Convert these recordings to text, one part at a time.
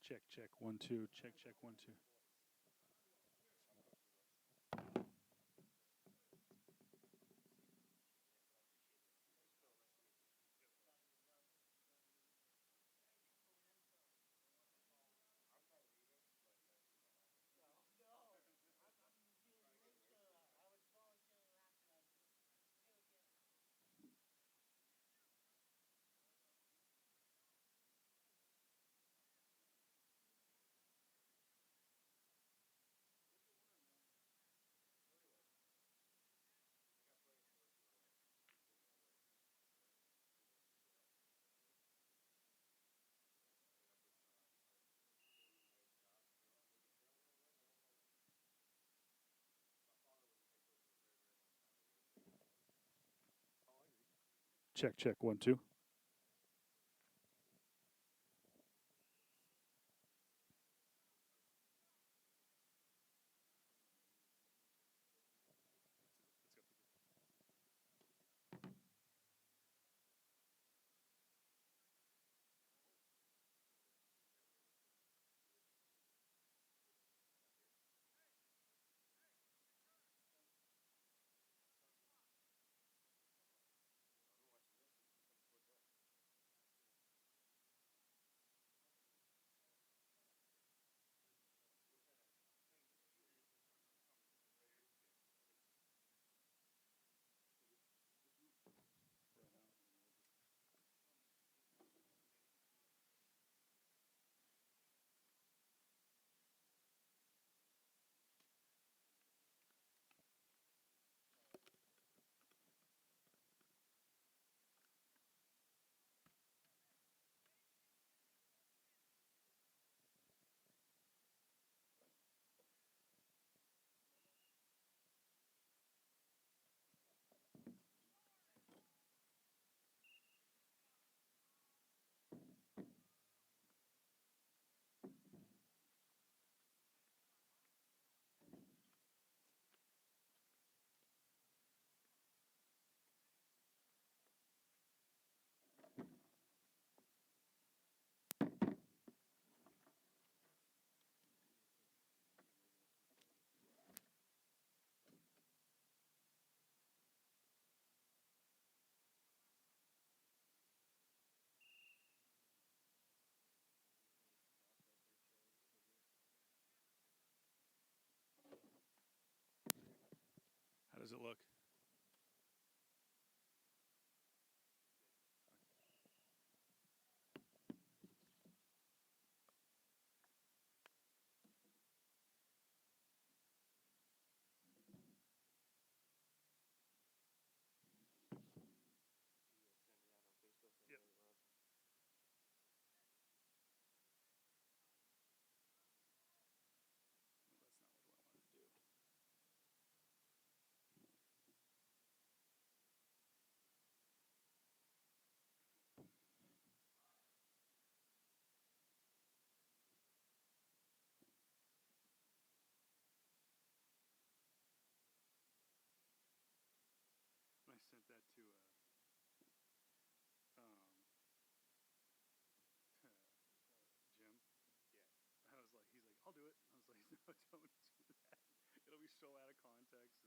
Check, check, 1, 2. Check, check, 1, 2. Check, check, 1, 2. How does it look? Yep. I sent that to Jim. Yeah. I was like, he's like, I'll do it. I was like, no, don't do that. It'll be so out of context.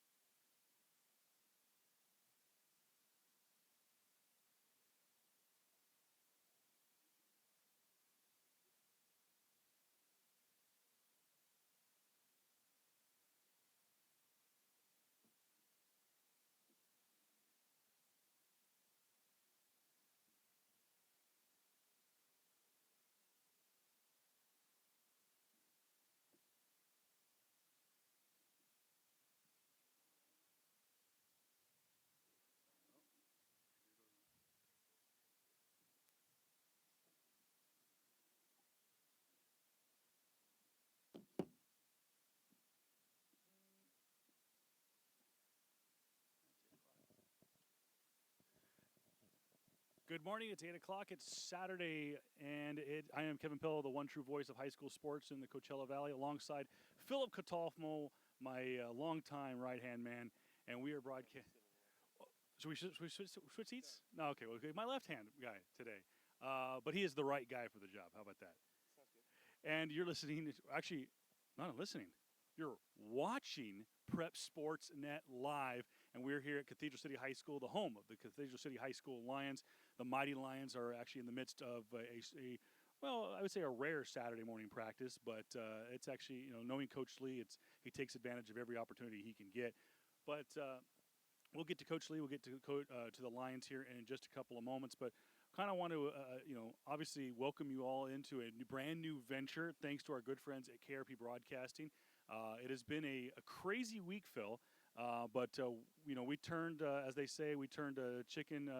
And Good morning. It's 8 o'clock. It's Saturday, and I am Kevin Pillow, the one true voice of high school sports in the Coachella Valley, alongside Philip Catalfamo, my longtime right-hand man, and we are broadcasting. Should we switch seats? No, okay. Well, okay. My left-hand guy today, but he is the right guy for the job. How about that? Sounds good. And you're listening. Actually, not listening. You're watching Prep Sports Net live, and we're here at Cathedral City High School, the home of the Cathedral City High School Lions. The Mighty Lions are actually in the midst of well, I would say a rare Saturday morning practice, but it's actually, knowing Coach Lee, he takes advantage of every opportunity he can get. But we'll get to Coach Lee. We'll get to the Lions here in just a couple of moments. But kind of want to, obviously welcome you all into a brand new venture, thanks to our good friends at KRP Broadcasting. It has been a crazy week, Phil. But we turned, as they say, we turned a chicken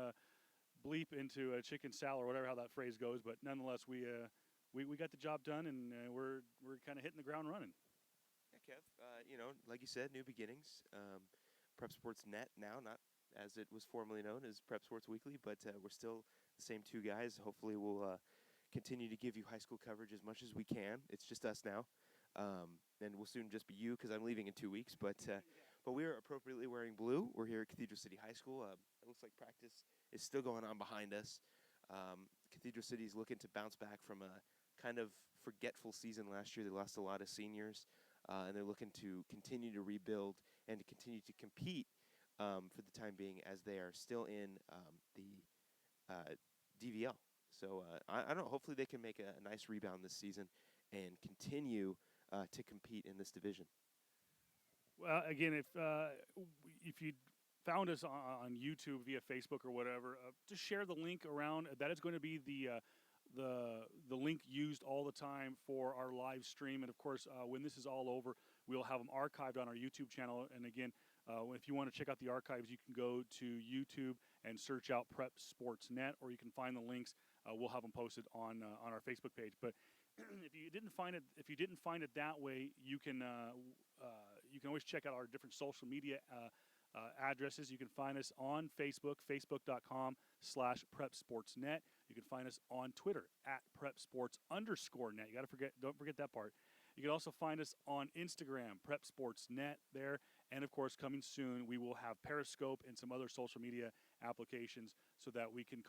bleep into a chicken salad, or whatever how that phrase goes. But nonetheless, we got the job done, and we're kind of hitting the ground running. Yeah, Kev. Like you said, new beginnings. Prep Sports Net now, not as it was formerly known as Prep Sports Weekly, but we're still the same two guys. Hopefully, we'll continue to give you high school coverage as much as we can. It's just us now. And we'll soon just be you because I'm leaving in 2 weeks. But we are appropriately wearing blue. We're here at Cathedral City High School. It looks like practice is still going on behind us. Cathedral City is looking to bounce back from a kind of forgetful season last year. They lost a lot of seniors, and they're looking to continue to rebuild and to continue to compete for the time being, as they are still in the DVL. So I don't know. Hopefully they can make a nice rebound this season and continue to compete in this division. Well, again, if you found us on YouTube via Facebook or whatever, just share the link around. That is going to be the link used all the time for our live stream. And of course, when this is all over, we'll have them archived on our YouTube channel. And again, if you want to check out the archives, you can go to YouTube and search out Prep Sports Net, or you can find the links. We'll have them posted on our Facebook page. But if you didn't find it that way, you can always check out our different social media addresses. You can find us on Facebook, facebook.com/PrepSportsNet. You can find us on Twitter @PrepSports_net. Don't forget that part. You can also find us on Instagram, PrepSportsNet there. And of course, coming soon, we will have Periscope and some other social media applications so that we can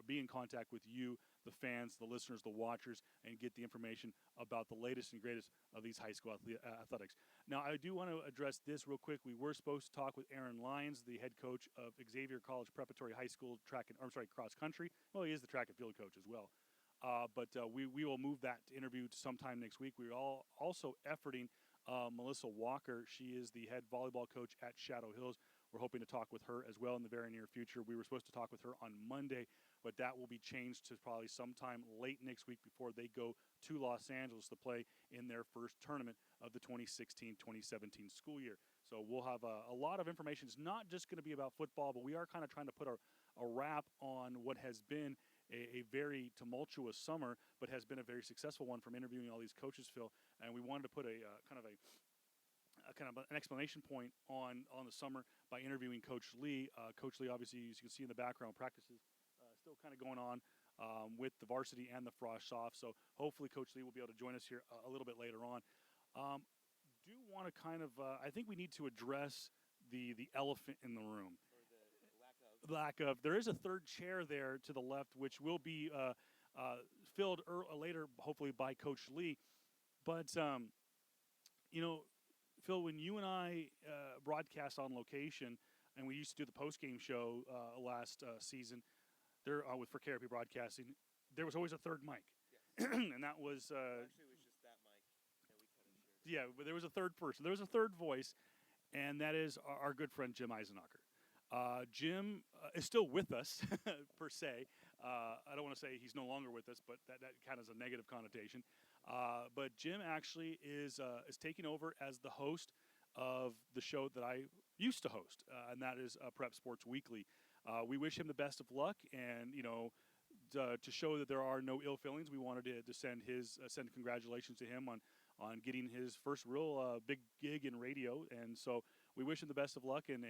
be in contact with you, the fans, the listeners, the watchers, and get the information about the latest and greatest of these high school athletics. Now, I do want to address this real quick. We were supposed to talk with Aaron Lyons, the head coach of Xavier College Preparatory High School cross country. Well, he is the track and field coach as well. But we will move that interview to sometime next week. We're also efforting Melissa Walker. She is the head volleyball coach at Shadow Hills. We're hoping to talk with her as well in the very near future. We were supposed to talk with her on Monday, but that will be changed to probably sometime late next week before they go to Los Angeles to play in their first tournament of the 2016-2017 school year. So we'll have a lot of information. It's not just going to be about football, but we are kind of trying to put a wrap on what has been a very tumultuous summer, but has been a very successful one from interviewing all these coaches, Phil. And we wanted to put a kind of an explanation point on the summer by interviewing Coach Lee. Coach Lee, obviously, as you can see in the background, practices still kind of going on with the varsity and the frosh soft. So hopefully Coach Lee will be able to join us here a little bit later on. Do want to kind of, I think we need to address the elephant in the room. Or the lack of. There is a third chair there to the left, which will be filled later, hopefully, by Coach Lee. But, Phil, when you and I broadcast on location, and we used to do the post-game show last season there for KRP Broadcasting, there was always a third mic. Yes. And that was... actually, it was just that mic that we kind of shared. Yeah, but there was a third person. There was a third voice, and that is our good friend Jim Eisenacher. Jim is still with us, per se. I don't want to say he's no longer with us, but that kind of is a negative connotation. But Jim actually is taking over as the host of the show that I used to host, and that is Prep Sports Weekly. We wish him the best of luck, and to show that there are no ill feelings, we wanted to send congratulations to him on getting his first real big gig in radio. And so we wish him the best of luck in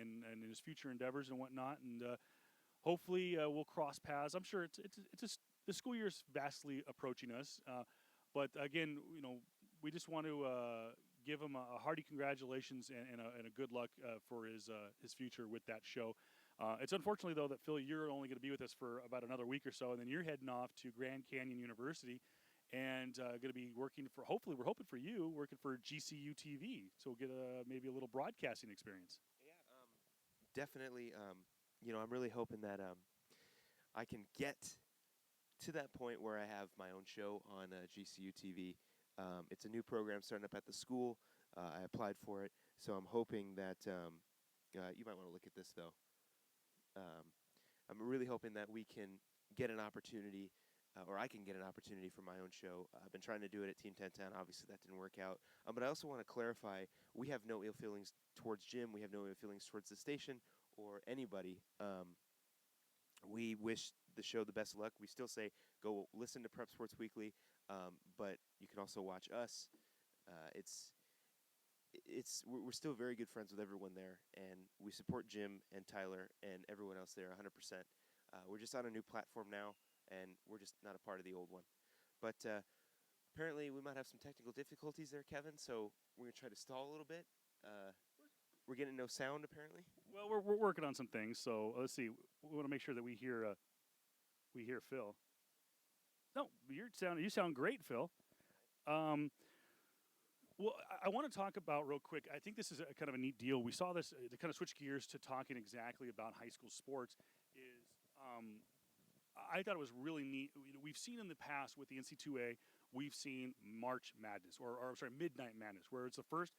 his future endeavors and whatnot. And hopefully we'll cross paths. I'm sure the school year is vastly approaching us, but again, we just want to give him a hearty congratulations and a good luck for his future with that show. It's unfortunately though that Phil, you're only going to be with us for about another week or so, and then you're heading off to Grand Canyon University, and going to be working for. Hopefully, we're hoping for you working for GCU TV, so we'll get maybe a little broadcasting experience. Yeah, definitely. I'm really hoping that I can get to that point where I have my own show on GCU TV. It's a new program starting up at the school. I applied for it, so I'm hoping that you might want to look at this though. I'm really hoping that we can get an opportunity, or I can get an opportunity for my own show. I've been trying to do it at Team 1010. Obviously, that didn't work out. But I also want to clarify, we have no ill feelings towards Jim. We have no ill feelings towards the station or anybody. We wish the show the best of luck. We still say go listen to Prep Sports Weekly, but you can also watch us. We're still very good friends with everyone there, and we support Jim and Tyler and everyone else there 100%. We're just on a new platform now, and we're just not a part of the old one. But apparently we might have some technical difficulties there, Kevin, so we're going to try to stall a little bit. We're getting no sound, apparently. Well, we're working on some things, so let's see. We want to make sure that we hear Phil. No, you sound great, Phil. Well, I want to talk about real quick. I think this is a kind of a neat deal. We saw this to kind of switch gears to talking exactly about high school sports. I thought it was really neat. We've seen in the past with the NC2A, we've seen March Madness, or sorry, MidKnight Madness, where it's the first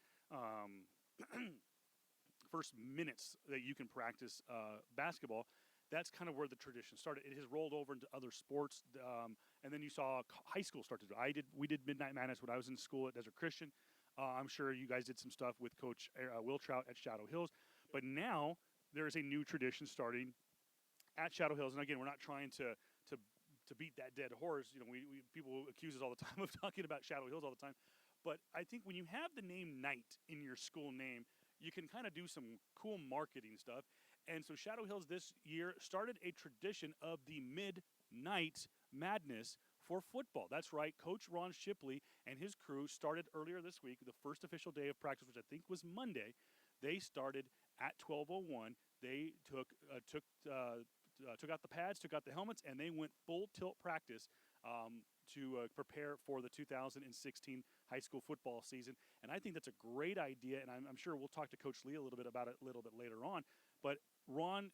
first minutes that you can practice basketball. That's kind of where the tradition started. It has rolled over into other sports, and then you saw high school start to do it. We did MidKnight Madness when I was in school at Desert Christian. I'm sure you guys did some stuff with Coach Will Trout at Shadow Hills. But now there is a new tradition starting at Shadow Hills. And again, we're not trying to beat that dead horse. People accuse us all the time of talking about Shadow Hills all the time. But I think when you have the name Knight in your school name, you can kind of do some cool marketing stuff. And so Shadow Hills this year started a tradition of the MidKnight Madness for football. That's right. Coach Ron Shipley and his crew started earlier this week, the first official day of practice, which I think was Monday. They started at 12:01. They took out the pads, took out the helmets, and they went full tilt practice to prepare for the 2016 high school football season. And I think that's a great idea, and I'm sure we'll talk to Coach Lee a little bit about it a little bit later on. But Ron,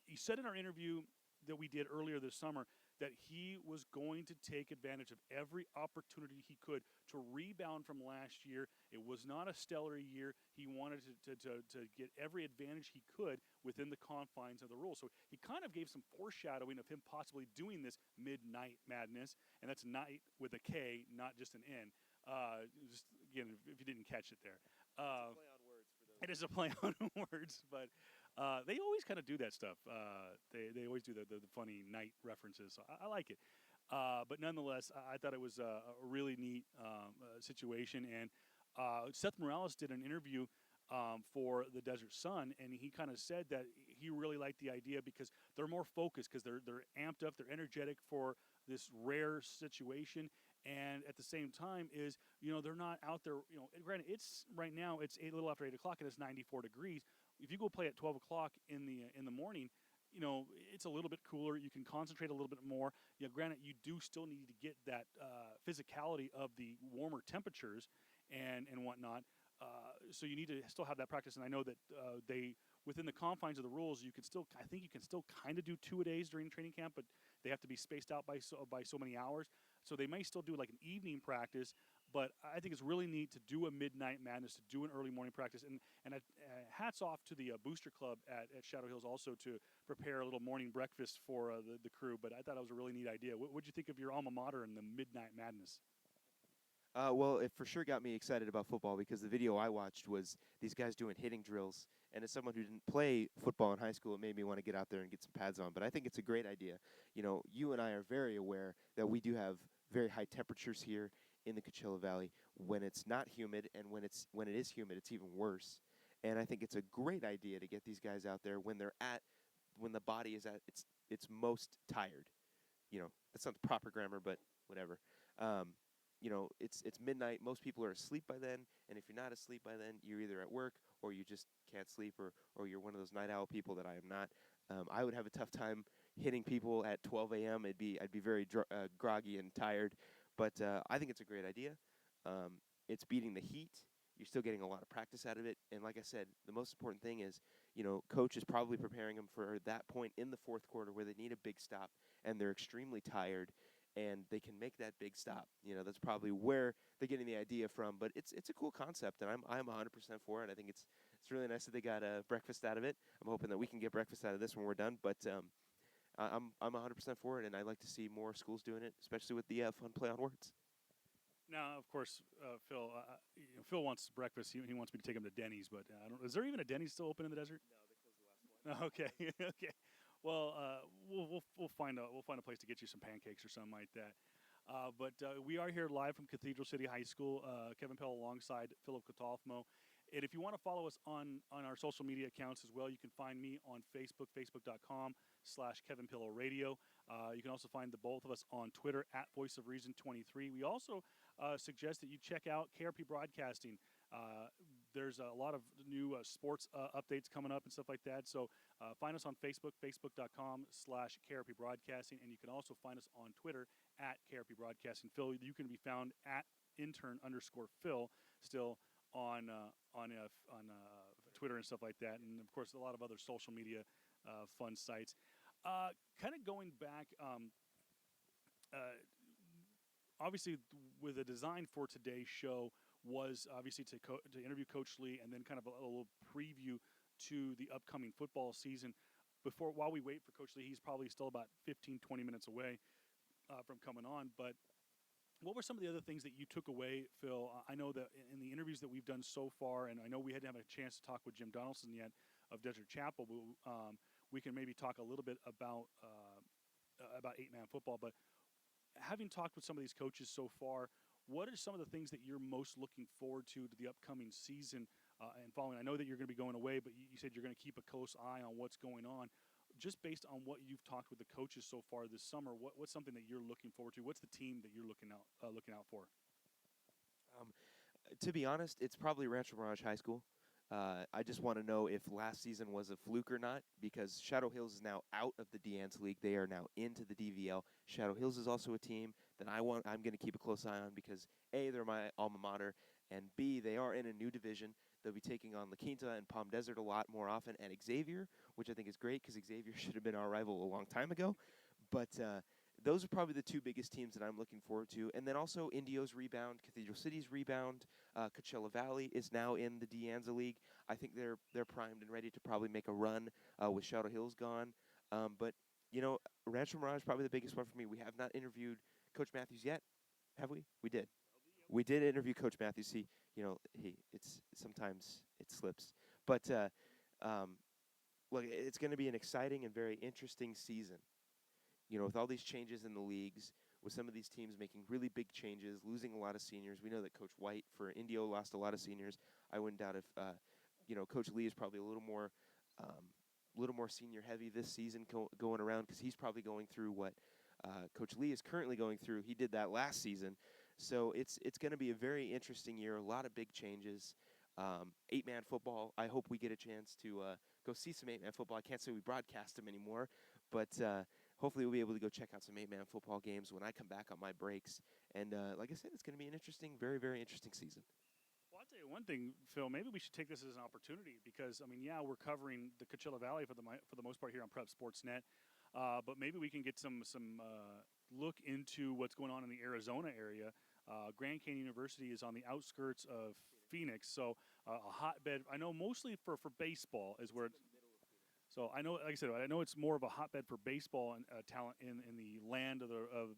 he said in our interview that we did earlier this summer that he was going to take advantage of every opportunity he could to rebound from last year. It was not a stellar year. He wanted to get every advantage he could within the confines of the rules. So he kind of gave some foreshadowing of him possibly doing this MidKnight Madness, and that's night with a K, not just an N. Just again, if you didn't catch it there. It is a play on words, but they always kind of do that stuff. They always do the funny night references, so I like it. But nonetheless, I thought it was a really neat situation. And Seth Morales did an interview for the Desert Sun, and he kind of said that he really liked the idea because they're more focused, because they're amped up, they're energetic for this rare situation. And at the same time they're not out there, granted, it's right now, it's a little after 8 o'clock and it's 94 degrees. If you go play at 12 o'clock in the morning, it's a little bit cooler. You can concentrate a little bit more. Granted, you do still need to get that physicality of the warmer temperatures and whatnot. So you need to still have that practice. And I know that within the confines of the rules, I think you can still kind of do 2-a-days during training camp, but they have to be spaced out by so many hours. So they may still do like an evening practice, but I think it's really neat to do a MidKnight Madness, to do an early morning practice. And hats off to the Booster Club at Shadow Hills also to prepare a little morning breakfast for the crew. But I thought it was a really neat idea. What did you think of your alma mater and the MidKnight Madness? Well, it for sure got me excited about football because the video I watched was these guys doing hitting drills. And as someone who didn't play football in high school, it made me want to get out there and get some pads on. But I think it's a great idea. You and I are very aware that we do have very high temperatures here in the Coachella Valley when it's not humid, and when it is humid, it's even worse. And I think it's a great idea to get these guys out there when they're at when the body is at its most tired. That's not the proper grammar, but whatever. It's midnight. Most people are asleep by then, and if you're not asleep by then, you're either at work or you just can't sleep, or you're one of those night owl people that I am not. I would have a tough time hitting people at 12 a.m. I'd be very groggy and tired, but I think it's a great idea. It's beating the heat. You're still getting a lot of practice out of it, and like I said, the most important thing is, coach is probably preparing them for that point in the fourth quarter where they need a big stop, and they're extremely tired, and they can make that big stop. That's probably where they're getting the idea from. But it's a cool concept, and I'm 100% for it. I think it's really nice that they got breakfast out of it. I'm hoping that we can get breakfast out of this when we're done. But I'm 100% for it, and I'd like to see more schools doing it, especially with the fun play on words. Now, of course, Phil wants breakfast. He wants me to take him to Denny's, but is there even a Denny's still open in the desert? No, they closed the last one. Okay, okay. Well, we'll find a place to get you some pancakes or something like that. But we are here live from Cathedral City High School. Kevin Pell alongside Philip Catalfamo. And if you want to follow us on our social media accounts as well, you can find me on Facebook, facebook.com/Kevin Pillow Radio. You can also find the both of us on Twitter at Voice of Reason 23. We also suggest that you check out KRP Broadcasting. There's a lot of new sports updates coming up and stuff like that. So find us on Facebook, facebook.com/KRP Broadcasting. And you can also find us on Twitter at KRP Broadcasting. Phil, you can be found at intern_Phil still on Twitter and stuff like that. And, of course, a lot of other social media fun sites. Kind of going back, obviously, with the design for today's show was obviously to interview Coach Lee and then kind of a little preview to the upcoming football season. While we wait for Coach Lee, he's probably still about 15, 20 minutes away from coming on. But what were some of the other things that you took away, Phil? I know that in the interviews that we've done so far, and I know we hadn't had a chance to talk with Jim Donaldson yet of Desert Chapel, but we can maybe talk a little bit about 8-man football. But having talked with some of these coaches so far, what are some of the things that you're most looking forward to the upcoming season and following? I know that you're going to be going away, but you said you're going to keep a close eye on what's going on. Just based on what you've talked with the coaches so far this summer, what's something that you're looking forward to? What's the team that you're looking out for? To be honest, it's probably Rancho Mirage High School. I just want to know if last season was a fluke or not, because Shadow Hills is now out of the D-Ans League. They are now into the DVL. Shadow Hills is also a team that I'm going to keep a close eye on because, A, they're my alma mater, and B, they are in a new division. They'll be taking on La Quinta and Palm Desert a lot more often, and Xavier, which I think is great because Xavier should have been our rival a long time ago. But those are probably the two biggest teams that I'm looking forward to. And then also Indio's rebound, Cathedral City's rebound. Coachella Valley is now in the De-Anza League. I think they're primed and ready to probably make a run with Shadow Hills gone. But, Rancho Mirage is probably the biggest one for me. We have not interviewed Coach Matthews yet, have we? We did. We did interview Coach Matthews. Sometimes it slips. But, look, it's going to be an exciting and very interesting season. With all these changes in the leagues, with some of these teams making really big changes, losing a lot of seniors. We know that Coach White for Indio lost a lot of seniors. I wouldn't doubt if, Coach Lee is probably a little more senior heavy this season going around because he's probably going through what Coach Lee is currently going through. He did that last season. So it's going to be a very interesting year, a lot of big changes. 8-man football, I hope we get a chance to go see some 8-man football. I can't say we broadcast them anymore, but hopefully we'll be able to go check out some 8-man football games when I come back on my breaks. And like I said, it's going to be an interesting, very, very interesting season. Well, I'll tell you one thing, Phil. Maybe we should take this as an opportunity because, we're covering the Coachella Valley for the most part here on Prep Sportsnet. But maybe we can get some look into what's going on in the Arizona area. Grand Canyon University is on the outskirts of Phoenix, so a hotbed. I know mostly for baseball is where. So I know, like I said, I know it's more of a hotbed for baseball and talent in the land of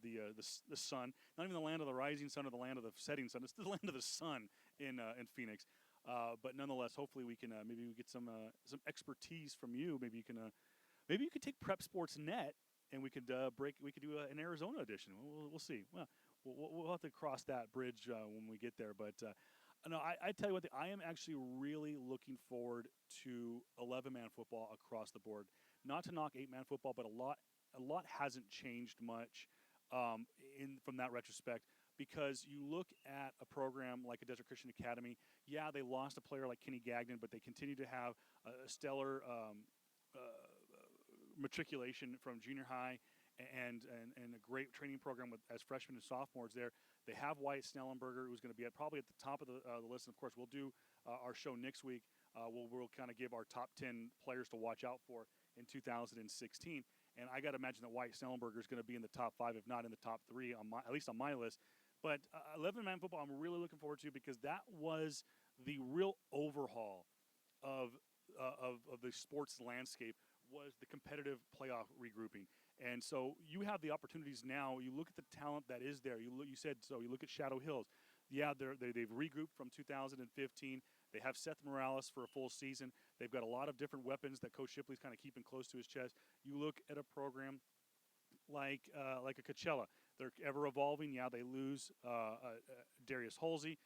the sun. Not even the land of the rising sun or the land of the setting sun. It's the land of the sun in Phoenix. But nonetheless, hopefully we can maybe we get some expertise from you. Maybe you could take Prep Sports Net and we could do an Arizona edition. We'll see. Well, we'll have to cross that bridge when we get there. But no, I tell you what, I am actually really looking forward to 11-man football across the board. not to knock 8-man football, but a lot hasn't changed much in from that retrospect. Because you look at a program like a Desert Christian Academy, yeah, they lost a player like Kenny Gagnon, but they continue to have a stellar matriculation from junior high and a great training program as freshmen and sophomores there. They have Wyatt Snellenberger, who's going to be probably at the top of the list. And of course, we'll do our show next week. We'll kind of give our top 10 players to watch out for in 2016. And I got to imagine that Wyatt Snellenberger is going to be in the top 5, if not in the top 3, at least on my list. But 11-man football, I'm really looking forward to because that was the real overhaul of the sports landscape, was the competitive playoff regrouping. And so you have the opportunities now. You look at the talent that is there. You said so. You look at Shadow Hills. Yeah, they've regrouped from 2015. They have Seth Morales for a full season. They've got a lot of different weapons that Coach Shipley's kind of keeping close to his chest. You look at a program like a Coachella. They're ever evolving. Yeah, they lose Darius Halsey.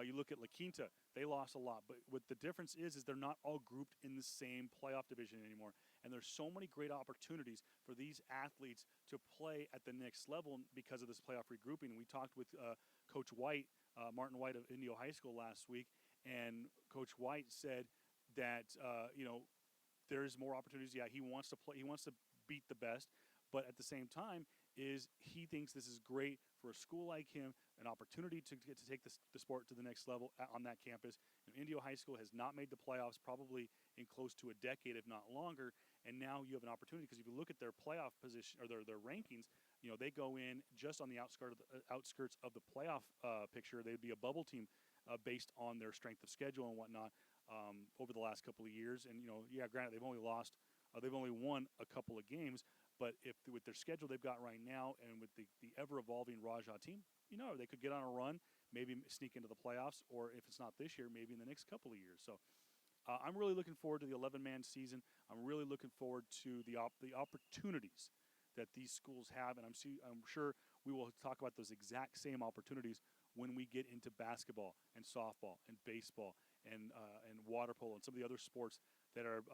You look at La Quinta. They lost a lot. But what the difference is they're not all grouped in the same playoff division anymore. And there's so many great opportunities for these athletes to play at the next level because of this playoff regrouping. We talked with Coach White, Martin White of Indio High School last week, and Coach White said that there's more opportunities. Yeah, he wants to play. He wants to beat the best. But at the same time, he thinks this is great for a school like him, an opportunity to get to take the sport to the next level on that campus. Indio High School has not made the playoffs probably in close to a decade, if not longer. And now you have an opportunity because if you look at their playoff position or their rankings, they go in just on the outskirts of the playoff picture. They'd be a bubble team based on their strength of schedule and whatnot over the last couple of years. And granted they've only won a couple of games. But if with their schedule they've got right now and with the ever-evolving Rajah team, they could get on a run, maybe sneak into the playoffs, or if it's not this year, maybe in the next couple of years. So I'm really looking forward to the 11-man season. I'm really looking forward to the opportunities that these schools have, and I'm sure we will talk about those exact same opportunities when we get into basketball and softball and baseball and water polo and some of the other sports that are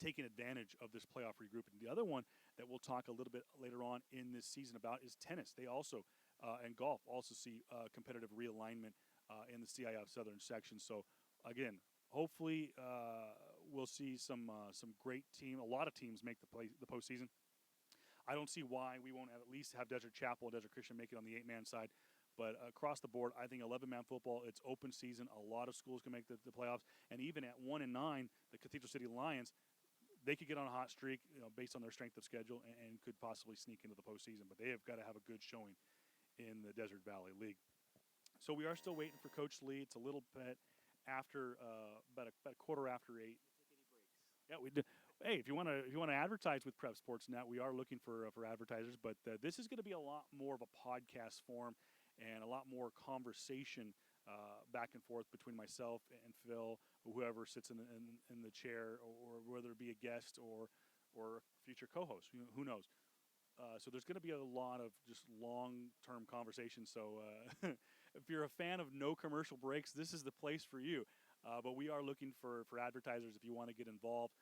taking advantage of this playoff regrouping. The other one that we'll talk a little bit later on in this season about is tennis. They also, and golf, also see competitive realignment in the CIF Southern section. So, again, hopefully we'll see some great a lot of teams make the postseason. I don't see why we won't at least have Desert Chapel and Desert Christian make it on the 8-man side. But across the board, I think 11-man football, it's open season. A lot of schools can make the playoffs. And even at 1-9, the Cathedral City Lions, they could get on a hot streak, based on their strength of schedule, and could possibly sneak into the postseason. But they have got to have a good showing in the Desert Valley League. So we are still waiting for Coach Lee. It's a little bit after, about a quarter after 8. Yeah, we do. Hey, if you want to advertise with Prep Sports Net, we are looking for advertisers. But this is going to be a lot more of a podcast form and a lot more conversation back and forth between myself and Phil, or whoever sits in the chair, or whether it be a guest or future co-host. Who knows? So there's going to be a lot of just long-term conversation. So if you're a fan of no commercial breaks, this is the place for you. But we are looking for advertisers if you want to get involved.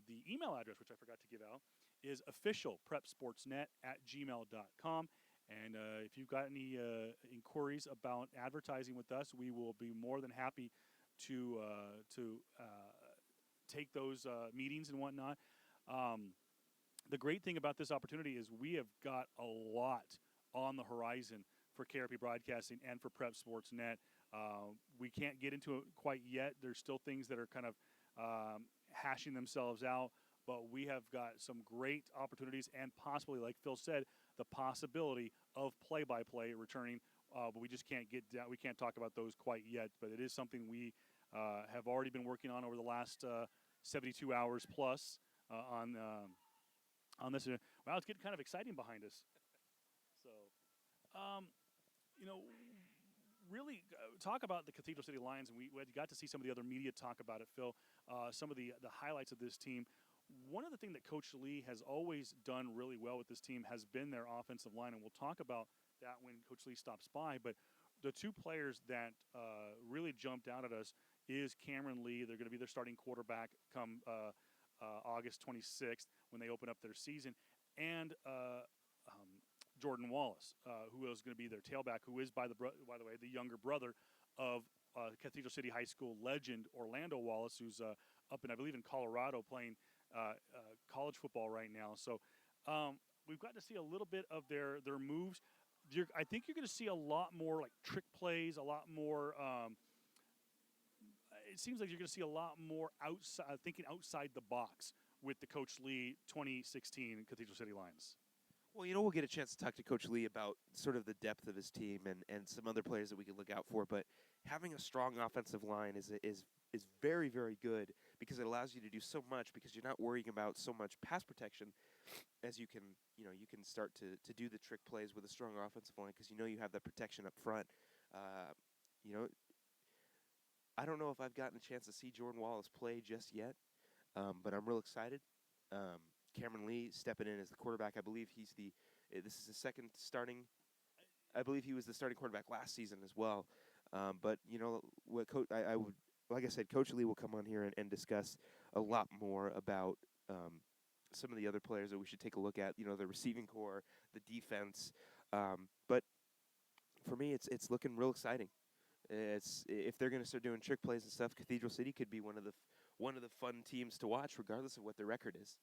The email address, which I forgot to give out, is officialprepsportsnet@gmail.com. And if you've got any inquiries about advertising with us, we will be more than happy to take those meetings and whatnot. The great thing about this opportunity is we have got a lot on the horizon for KRP Broadcasting and for Prep Sports Net. We can't get into it quite yet. There's still things that are kind of hashing themselves out. But we have got some great opportunities and possibly, like Phil said, the possibility of play-by-play returning. But we just can't get down. We can't talk about those quite yet. But it is something we have already been working on over the last 72 hours plus on this. Wow, it's getting kind of exciting behind us. So, really talk about the Cathedral City Lions, and we got to see some of the other media talk about it, Phil. Some of the highlights of this team. One of the things that Coach Lee has always done really well with this team has been their offensive line, and we'll talk about that when Coach Lee stops by. But the two players that really jumped out at us is Cameron Lee. They're going to be their starting quarterback come August 26th when they open up their season, and Jordan Wallace, who is going to be their tailback, who is, by the way, the younger brother of Cathedral City High School legend Orlando Wallace, who's up in, I believe, in Colorado playing college football right now. So we've got to see a little bit of their moves. I think you're going to see a lot more like trick plays, a lot more. It seems like you're going to see a lot more thinking outside the box with the Coach Lee 2016 Cathedral City Lions. Well, we'll get a chance to talk to Coach Lee about sort of the depth of his team and some other players that we can look out for. But having a strong offensive line is very, very good because it allows you to do so much because you're not worrying about so much pass protection as you can start to do the trick plays with a strong offensive line because you have that protection up front. I don't know if I've gotten a chance to see Jordan Wallace play just yet, but I'm real excited. Cameron Lee stepping in as the quarterback. I believe this is his second starting. I believe he was the starting quarterback last season as well. But what like I said, Coach Lee will come on here and discuss a lot more about some of the other players that we should take a look at. The receiving core, the defense. But for me, it's looking real exciting. If they're going to start doing trick plays and stuff, Cathedral City could be one of the fun teams to watch, regardless of what their record is.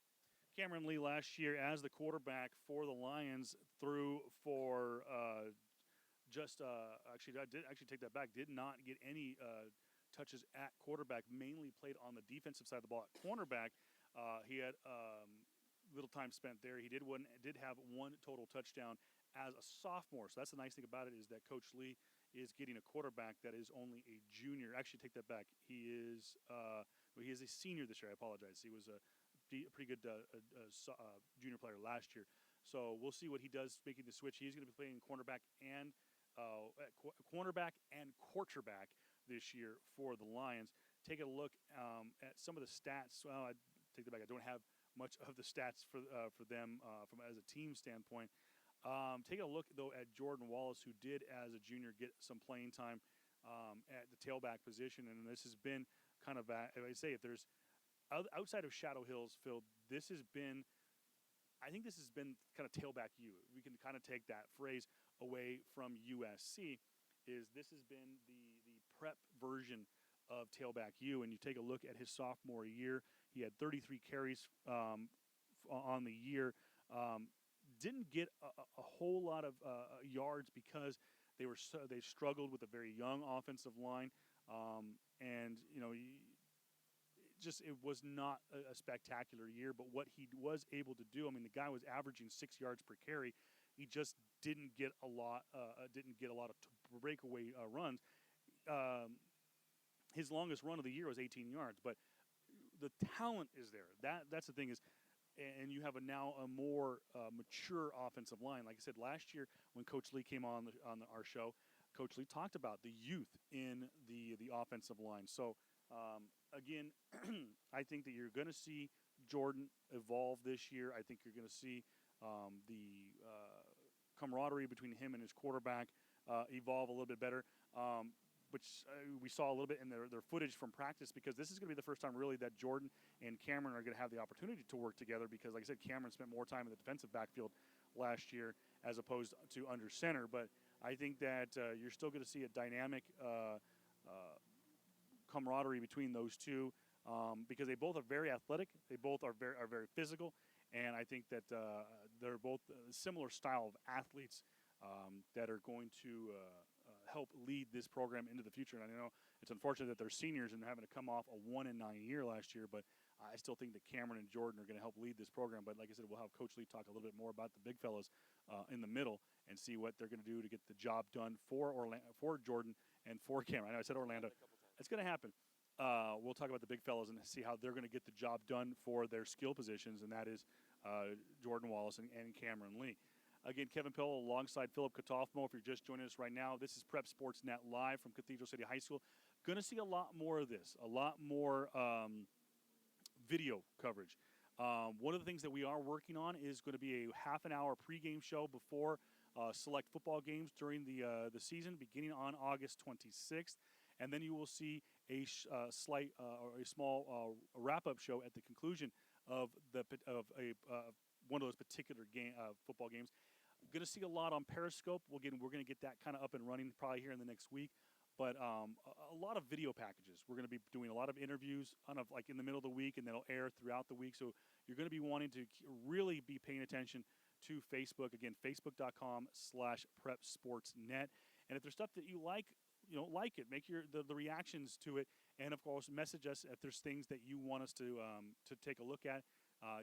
Cameron Lee last year as the quarterback for the Lions threw for take that back. Did not get any touches at quarterback. Mainly played on the defensive side of the ball. At cornerback, he had little time spent there. He did have one total touchdown as a sophomore. So that's the nice thing about it is that Coach Lee is getting a quarterback that is only a junior. Actually, take that back. He is a senior this year. I apologize. He was a pretty good junior player last year. So we'll see what he does making the switch. He's going to be playing cornerback and quarterback this year for the Lions. Take a look at some of the stats. Well, I take that back. I don't have much of the stats for them from as a team standpoint. Take a look, though, at Jordan Wallace, who did, as a junior, get some playing time at the tailback position. And this has been kind of, if there's outside of Shadow Hills, Phil, I think this has been kind of tailback U. We can kind of take that phrase away from USC. This has been the prep version of tailback U, and you take a look at his sophomore year, he had 33 carries on the year. Didn't get a whole lot of yards because they struggled with a very young offensive line, and it was not a spectacular year. But what he was able to do, the guy was averaging 6 yards per carry. He just didn't get a lot of breakaway runs. His longest run of the year was 18 yards, but the talent is there. That's the thing is. And you have now a more mature offensive line. Like I said, last year when Coach Lee came on our show, Coach Lee talked about the youth in the offensive line. So, again, I think that you're going to see Jordan evolve this year. I think you're going to see the camaraderie between him and his quarterback evolve a little bit better. Which we saw a little bit in their footage from practice, because this is going to be the first time really that Jordan and Cameron are going to have the opportunity to work together, because like I said, Cameron spent more time in the defensive backfield last year as opposed to under center. But I think that you're still going to see a dynamic camaraderie between those two because they both are very athletic. They both are very physical, and I think that they're both a similar style of athletes that are going to help lead this program into the future. And I know it's unfortunate that they're seniors and having to come off a 1-9 year last year, but I still think that Cameron and Jordan are going to help lead this program. But like I said, we'll have Coach Lee talk a little bit more about the big fellas in the middle and see what they're going to do to get the job done for Jordan and for Cameron. I know I said Orlando. It's going to happen. We'll talk about the big fellas and see how they're going to get the job done for their skill positions, and that is Jordan Wallace and Cameron Lee. Again, Kevin Pillow alongside Philip Catalfamo. If you're just joining us right now, this is Prep Sports Net live from Cathedral City High School. Going to see a lot more of this, a lot more video coverage. One of the things that we are working on is going to be a half-an-hour pregame show before select football games during the season, beginning on August 26th. And then you will see a small wrap-up show at the conclusion of one of those particular football games. Going to see a lot on Periscope. We're going to get that kind of up and running probably here in the next week. But a lot of video packages. We're going to be doing a lot of interviews like in the middle of the week, and that'll air throughout the week. So you're going to be wanting to really be paying attention to Facebook. Again, facebook.com/prepsportsnet. And if there's stuff that you like it. Make the reactions to it, and of course, message us if there's things that you want us to take a look at.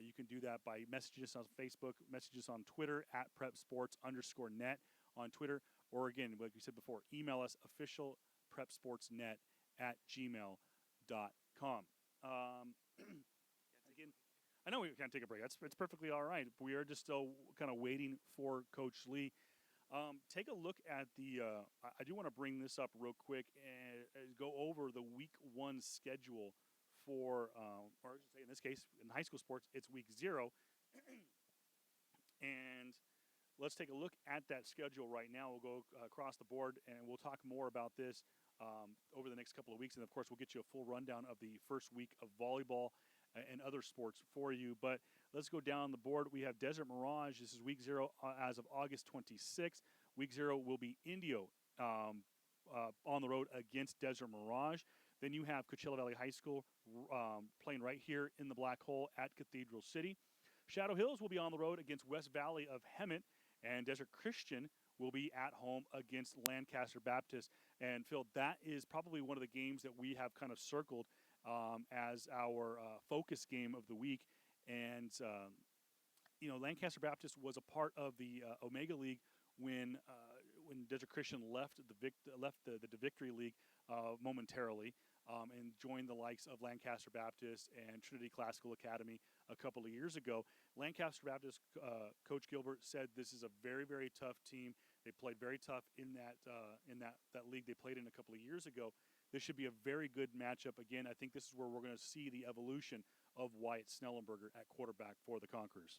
You can do that by messaging us on Facebook, message us on Twitter at prepsports_net on Twitter, or again, like we said before, email us officialprepsportsnet@gmail.com. Again, I know we can't take a break. It's perfectly all right. We are just still kind of waiting for Coach Lee. Take a look at the. I do want to bring this up real quick and go over the Week 1 schedule for, or I should say, in this case, in high school sports, it's Week 0, and let's take a look at that schedule right now. We'll go across the board, and we'll talk more about this over the next couple of weeks, and of course, we'll get you a full rundown of the first week of volleyball and other sports for you. But let's go down the board. We have Desert Mirage. This is Week 0 as of August 26th. Week 0 will be Indio on the road against Desert Mirage. Then you have Coachella Valley High School playing right here in the Black Hole at Cathedral City. Shadow Hills will be on the road against West Valley of Hemet, and Desert Christian will be at home against Lancaster Baptist. And Phil, that is probably one of the games that we have kind of circled as our focus game of the week. And Lancaster Baptist was a part of the Omega League when Desert Christian left the Victory League momentarily and joined the likes of Lancaster Baptist and Trinity Classical Academy a couple of years ago. Lancaster Baptist Coach Gilbert said this is a very, very tough team. They played very tough in that league they played in a couple of years ago. This should be a very good matchup. Again, I think this is where we're going to see the evolution of Wyatt Snellenberger at quarterback for the Conquerors.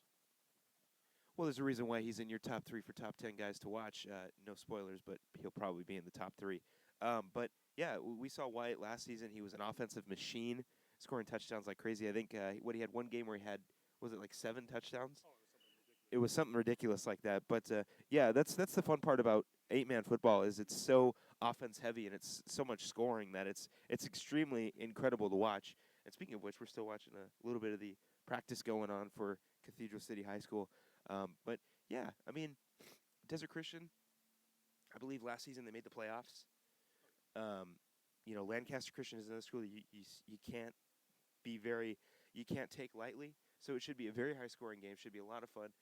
Well, there's a reason why he's in your top 3 for top 10 guys to watch. No spoilers, but he'll probably be in the top 3. But yeah, we saw Wyatt last season. He was an offensive machine, scoring touchdowns like crazy. I think he had one game where he had, was it like 7 touchdowns? It was something ridiculous like that. But yeah, that's the fun part about 8-man football is it's so offense heavy and it's so much scoring that it's extremely incredible to watch. And speaking of which, we're still watching a little bit of the practice going on for Cathedral City High School. But yeah, I mean, Desert Christian, I believe last season they made the playoffs. Lancaster Christian is another school that you can't take lightly. So it should be a very high scoring game. Should be a lot of fun.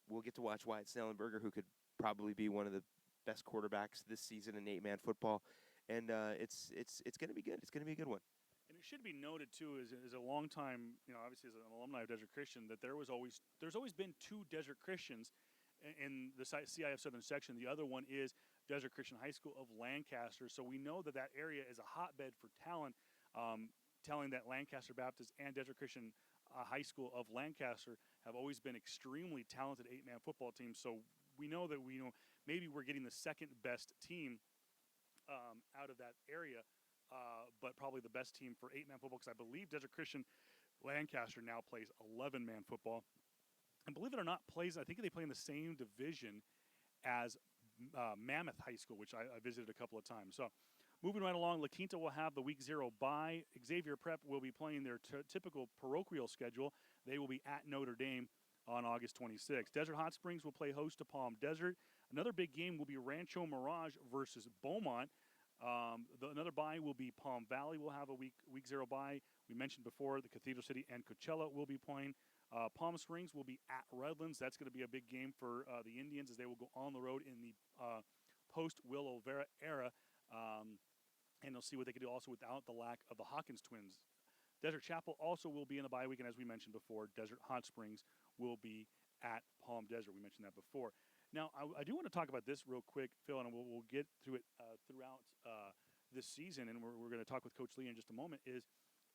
We'll get to watch Wyatt Snellenberger, who could probably be one of the best quarterbacks this season in 8-man football, and it's going to be good. It's going to be a good one. And it should be noted too, as a long time, obviously as an alumni of Desert Christian, that there's always been 2 Desert Christians in the CIF Southern section. The other one is Desert Christian High School of Lancaster. So we know that area is a hotbed for talent. Telling that Lancaster Baptist and Desert Christian High School of Lancaster have always been extremely talented 8-man football teams. So we know that maybe we're getting the second best team out of that area. But probably the best team for 8-man football, because I believe Desert Christian Lancaster now plays 11-man football. And believe it or not, I think they play in the same division as Mammoth High School, which I visited a couple of times. So moving right along, La Quinta will have the Week 0 bye. Xavier Prep will be playing their typical parochial schedule. They will be at Notre Dame on August 26th. Desert Hot Springs will play host to Palm Desert. Another big game will be Rancho Mirage versus Beaumont. Another bye will be Palm Valley will have a week 0 bye. We mentioned before the Cathedral City and Coachella will be playing. Palm Springs will be at Redlands. That's going to be a big game for the Indians as they will go on the road in the post-Will Olvera era. And they'll see what they can do also without the lack of the Hawkins twins. Desert Chapel also will be in the bye week, and as we mentioned before, Desert Hot Springs will be at Palm Desert. We mentioned that before. Now, I do want to talk about this real quick, Phil, and we'll get through it throughout this season, and we're going to talk with Coach Lee in just a moment, is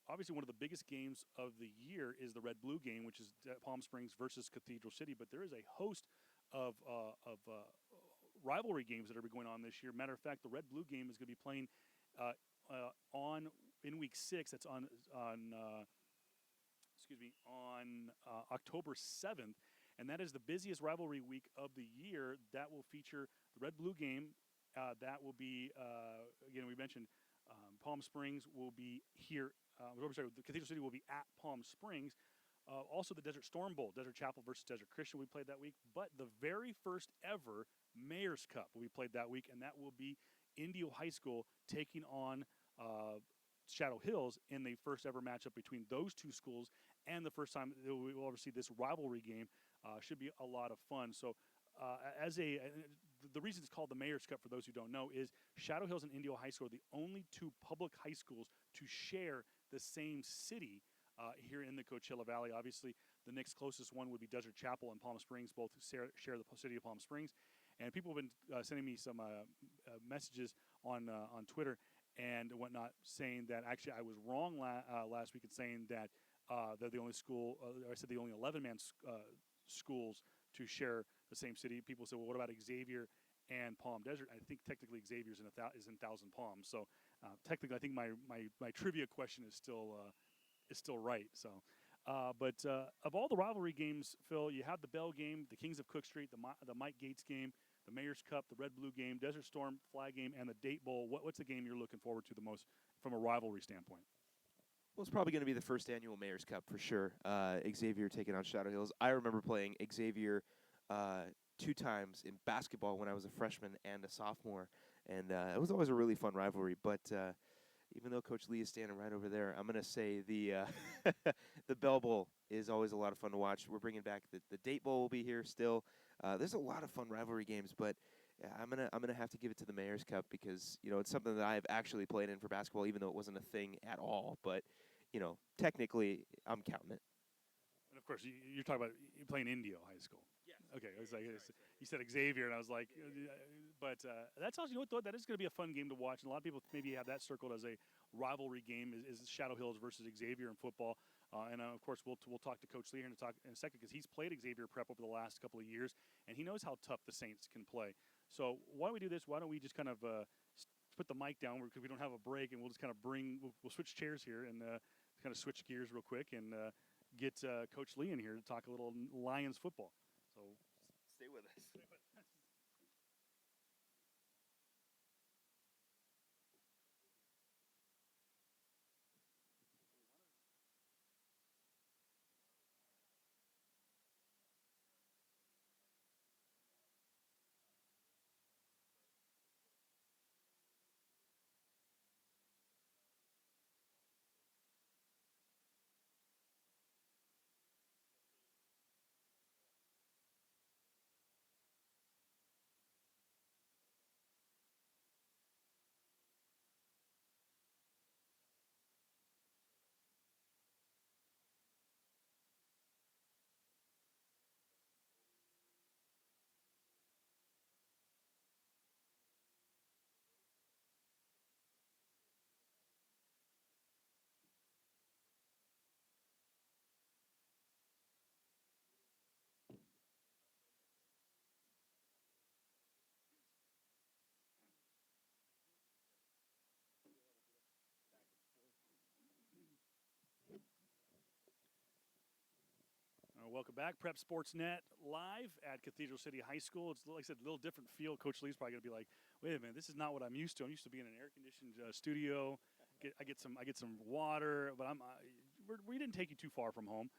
obviously one of the biggest games of the year is the Red-Blue game, which is Palm Springs versus Cathedral City, but there is a host of rivalry games that are going on this year. Matter of fact, the Red-Blue game is going to be playing in Week 6. That's on on October 7th, and that is the busiest rivalry week of the year. That will feature the Red Blue game. That will be again. We mentioned Palm Springs will be here. The Cathedral City will be at Palm Springs. Also, the Desert Storm Bowl, Desert Chapel versus Desert Christian, we played that week. But the very first ever Mayor's Cup will be played that week, and that will be Indio High School taking on Shadow Hills in the first ever matchup between those two schools, and the first time we will ever see this rivalry game. Should be a lot of fun. So, the reason it's called the Mayor's Cup, for those who don't know, is Shadow Hills and Indio High School are the only two public high schools to share the same city here in the Coachella Valley. Obviously, the next closest one would be Desert Chapel and Palm Springs. Both share the city of Palm Springs. And people have been sending me some messages on Twitter and whatnot, saying that actually I was wrong last week in saying that they're the only school. I said the only 11-man schools to share the same city. People said, well, what about Xavier and Palm Desert? I think technically Xavier's is in Thousand Palms. So technically, I think my trivia question is still right. So, but of all the rivalry games, Phil, you have the Bell game, the Kings of Cook Street, the Mike Gates game, the Mayor's Cup, the Red Blue game, Desert Storm Flag game, and the Date Bowl. What's the game you're looking forward to the most from a rivalry standpoint? Well, it's probably going to be the first annual Mayor's Cup for sure. Xavier taking on Shadow Hills. I remember playing Xavier 2 times in basketball when I was a freshman and a sophomore, and it was always a really fun rivalry. But even though Coach Lee is standing right over there, I'm going to say the the Bell Bowl is always a lot of fun to watch. We're bringing back the Date Bowl will be here still. There's a lot of fun rivalry games, but I'm gonna have to give it to the Mayor's Cup because it's something that I've actually played in for basketball, even though it wasn't a thing at all. But technically, I'm counting it. And of course, you're talking about you playing Indio High School. Yes. Okay, it was like you said Xavier, and I was like, but that's also that is going to be a fun game to watch, and a lot of people maybe have that circled as a rivalry game is Shadow Hills versus Xavier in football. And of course, we'll talk to Coach Lee here in a second because he's played Xavier Prep over the last couple of years, and he knows how tough the Saints can play. So why don't we do this? Why don't we just kind of put the mic down because we don't have a break, and we'll just kind of we'll switch chairs here and kind of switch gears real quick and get Coach Lee in here to talk a little Lions football. So stay with us. Welcome back. Prep Sports Net live at Cathedral City High School. It's, like I said, a little different feel. Coach Lee's probably going to be like, wait a minute, this is not what I'm used to. I'm used to being in an air-conditioned studio. I get some water, but we didn't take you too far from home.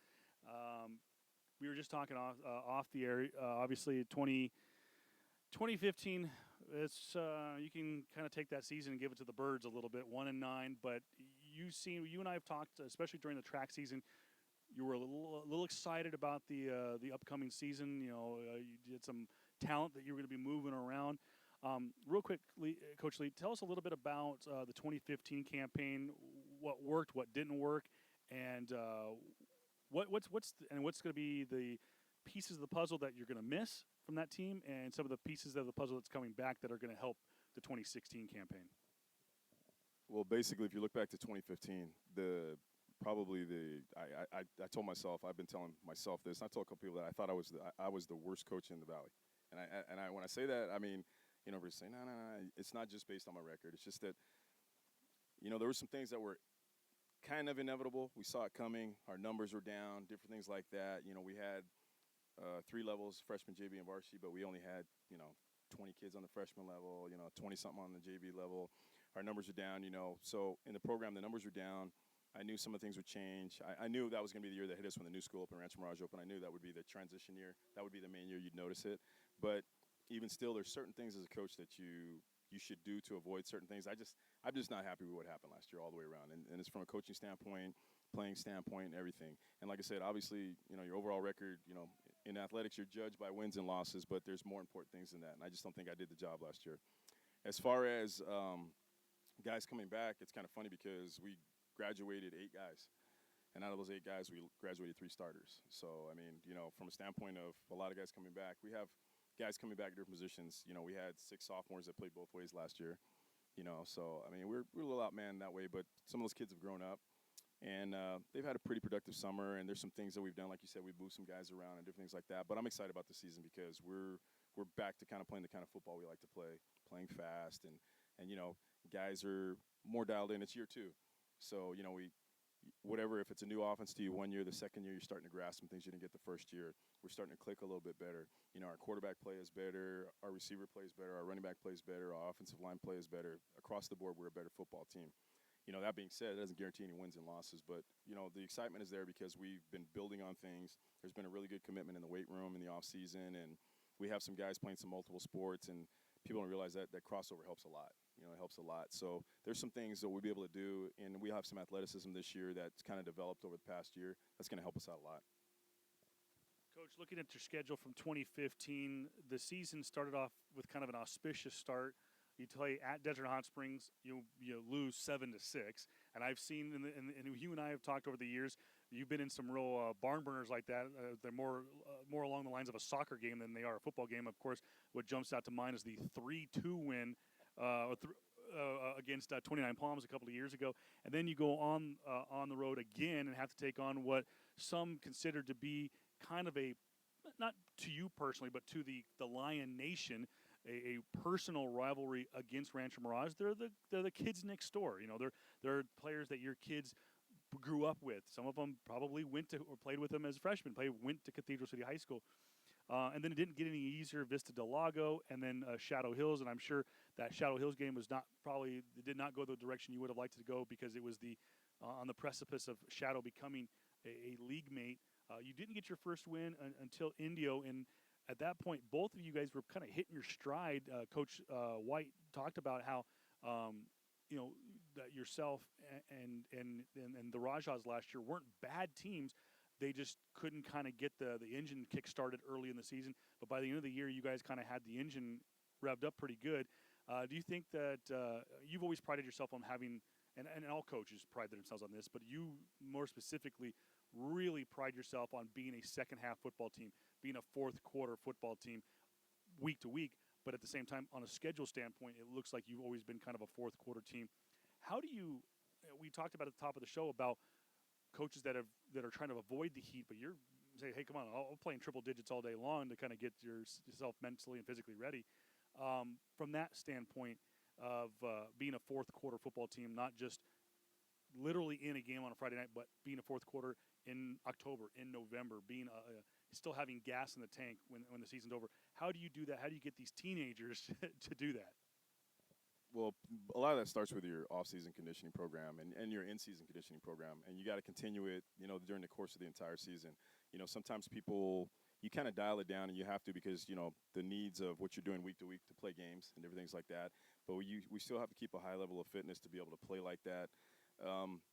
We were just talking off the air. Obviously, 2015, it's you can kind of take that season and give it to the birds a little bit, 1-9. But you and I have talked, especially during the track season. You were a little excited about the upcoming season. You did some talent that you were going to be moving around. Real quick, Coach Lee, tell us a little bit about the 2015 campaign. What worked, what didn't work, and what's going to be the pieces of the puzzle that you're going to miss from that team, and some of the pieces of the puzzle that's coming back that are going to help the 2016 campaign. Well, basically, if you look back to 2015, I told myself, I've been telling myself this, and I told a couple people that I thought I was the worst coach in the Valley. And when I say that, I mean, we're saying, no, it's not just based on my record. It's just that, there were some things that were kind of inevitable. We saw it coming. Our numbers were down, different things like that. We had 3 levels, freshman, JV, and varsity, but we only had, 20 kids on the freshman level, 20-something on the JV level. Our numbers are down, So in the program, the numbers were down. I knew some of the things would change. I knew that was going to be the year that hit us when the new school opened, Rancho Mirage opened. I knew that would be the transition year. That would be the main year you'd notice it. But even still, there's certain things as a coach that you should do to avoid certain things. I'm just not happy with what happened last year all the way around. And it's from a coaching standpoint, playing standpoint, and everything. And like I said, obviously, your overall record, in athletics, you're judged by wins and losses, but there's more important things than that. And I just don't think I did the job last year. As far as guys coming back, it's kind of funny because we graduated 8 guys. And out of those 8 guys, we graduated 3 starters. So, I mean, from a standpoint of a lot of guys coming back, we have guys coming back at different positions. We had 6 sophomores that played both ways last year. So, I mean, we're a little outmanned that way, but some of those kids have grown up. And they've had a pretty productive summer, and there's some things that we've done. Like you said, we've moved some guys around and different things like that. But I'm excited about the season because we're back to kind of playing the kind of football we like to play, playing fast. And guys are more dialed in. It's year 2. So, whatever, if it's a new offense to you 1 year, the second year you're starting to grasp some things you didn't get the first year. We're starting to click a little bit better. Our quarterback play is better, our receiver plays better, our running back plays better, our offensive line play is better. Across the board, we're a better football team. That being said, it doesn't guarantee any wins and losses, but, the excitement is there because we've been building on things. There's been a really good commitment in the weight room in the off season, and we have some guys playing some multiple sports, and people don't realize that crossover helps a lot. It helps a lot. So there's some things that we'll be able to do, and we have some athleticism this year that's kind of developed over the past year. That's going to help us out a lot. Coach, looking at your schedule from 2015, the season started off with kind of an auspicious start. You play at Desert Hot Springs, you lose 7-6, and I've seen, and you and I have talked over the years. You've been in some real barn burners like that. They're more along the lines of a soccer game than they are a football game. Of course, what jumps out to mind is the 3-2 win against 29 Palms a couple of years ago, and then you go on the road again and have to take on what some consider to be kind of a, not to you personally, but to the Lion Nation, a personal rivalry against Rancho Mirage. They're the kids next door. They're players that your kids grew up with. Some of them probably went to or played with them as freshmen. Went to Cathedral City High School. And then it didn't get any easier. Vista Del Lago, and then Shadow Hills, and I'm sure that Shadow Hills game was did not go the direction you would have liked it to go because it was on the precipice of Shadow becoming a league mate. You didn't get your first win until Indio, and at that point, both of you guys were kind of hitting your stride. Coach White talked about how that yourself and the Rajas last year weren't bad teams. They just couldn't kind of get the engine kick-started early in the season. But by the end of the year, you guys kind of had the engine revved up pretty good. Do you think that you've always prided yourself on having, and all coaches pride themselves on this, but you more specifically really pride yourself on being a second-half football team, being a fourth-quarter football team week to week, but at the same time, on a schedule standpoint, it looks like you've always been kind of a fourth-quarter team. How do you – we talked about at the top of the show about – coaches that are trying to avoid the heat, but you're saying, hey, come on, I'll play in triple digits all day long to kind of get yourself mentally and physically ready. From that standpoint of being a fourth quarter football team, not just literally in a game on a Friday night, but being a fourth quarter in October, in November, being still having gas in the tank when the season's over. How do you do that? How do you get these teenagers to do that? Well, a lot of that starts with your off-season conditioning program and your in-season conditioning program, and you got to continue it, during the course of the entire season. Sometimes people, you kind of dial it down, and you have to because, the needs of what you're doing week to week to play games and different things like that. But we still have to keep a high level of fitness to be able to play like that.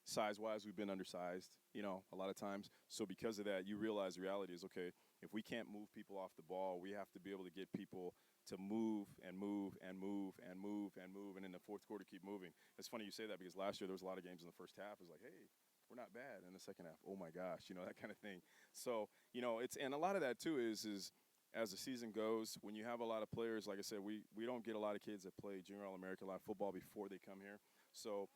Size-wise, we've been undersized, a lot of times. So because of that, you realize the reality is, okay, if we can't move people off the ball, we have to be able to get people to move and move and move and move and move, and in the fourth quarter keep moving. It's funny you say that because last year there was a lot of games in the first half. It was like, hey, we're not bad. In the second half, oh my gosh, that kind of thing. So, and a lot of that too is as the season goes, when you have a lot of players, like I said, we don't get a lot of kids that play junior All-American a lot of football before they come here. So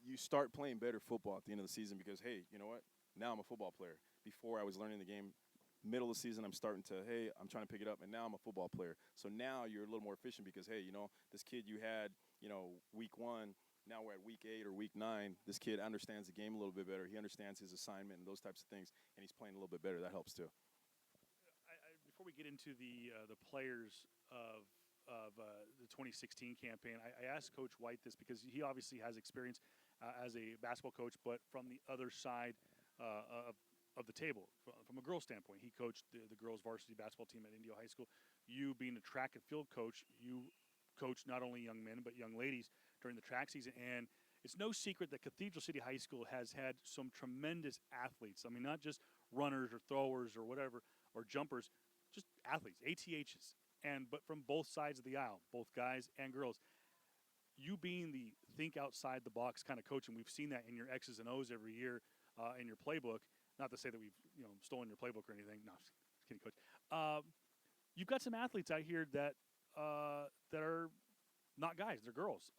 you start playing better football at the end of the season because, hey, you know what? Now I'm a football player. Before I was learning the game. Middle of the season, I'm trying to pick it up, and now I'm a football player. So now you're a little more efficient because, hey, this kid you had, week one, Now we're at week 8 or week 9. This kid understands the game a little bit better. He understands his assignment and those types of things, and he's playing a little bit better. That helps too. Before we get into the players of the 2016 campaign, I asked Coach White this because he obviously has experience as a basketball coach, but from the other side of the table, from a girls' standpoint. He coached the girls' varsity basketball team at Indio High School. You being a track and field coach, you coach not only young men but young ladies during the track season, and it's no secret that Cathedral City High School has had some tremendous athletes. I mean, not just runners or throwers or whatever, or jumpers, just athletes, ATHs, but from both sides of the aisle, both guys and girls. You being the think outside the box kind of coach, and we've seen that in your X's and O's every year in your playbook. Not to say that we've stolen your playbook or anything. No, just kidding, Coach. You've got some athletes out here that are not guys; they're girls.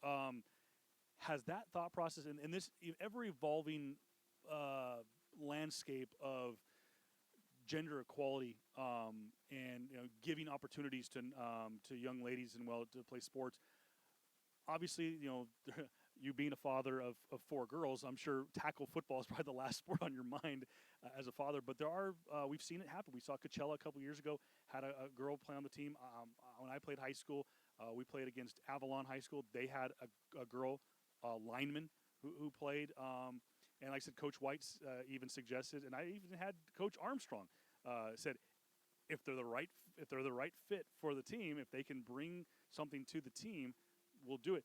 Has that thought process in this ever evolving landscape of gender equality and giving opportunities to young ladies and to play sports? Obviously, you being a father of 4 girls, I'm sure tackle football is probably the last sport on your mind as a father. But there are, we've seen it happen. We saw Coachella a couple years ago had a girl play on the team. When I played high school, we played against Avalon High School. They had a girl lineman who played. And like I said, Coach White even suggested, and I even had Coach Armstrong said, if they're the right fit for the team, if they can bring something to the team, we'll do it.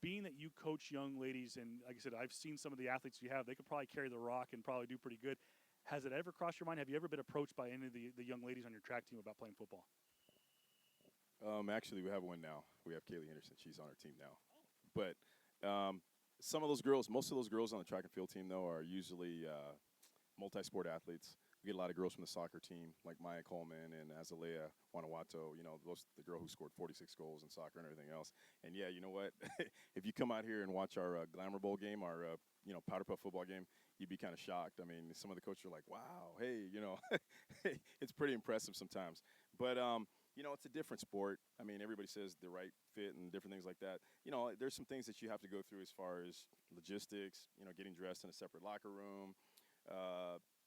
Being that you coach young ladies, and like I said, I've seen some of the athletes you have, they could probably carry the rock and probably do pretty good. Has it ever crossed your mind? Have you ever been approached by any of the young ladies on your track team about playing football? Actually, we have one now. We have Kaylee Anderson. She's on our team now. But some of those girls, most of those girls on the track and field team, though, are usually multi-sport athletes. We get a lot of girls from the soccer team, like Maya Coleman and Azalea Guanajuato, the girl who scored 46 goals in soccer and everything else. And, yeah, you know what? If you come out here and watch our Glamour Bowl game, our, Powder Puff football game, you'd be kind of shocked. I mean, some of the coaches are like, wow, hey, it's pretty impressive sometimes. But, it's a different sport. I mean, everybody says the right fit and different things like that. There's some things that you have to go through as far as logistics, getting dressed in a separate locker room.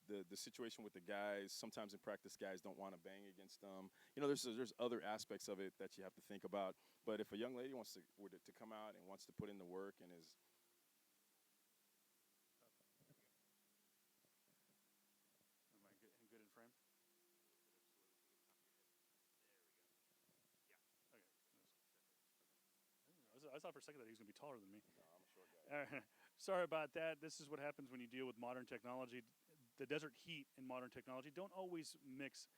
The situation with the guys, sometimes in practice, guys don't want to bang against them. There's other aspects of it that you have to think about. But if a young lady wants to come out and wants to put in the work and is Good in frame? I thought for a second that he was going to be taller than me. No, I'm a short guy. Sorry about that. This is what happens when you deal with modern technology. The desert heat and modern technology don't always mix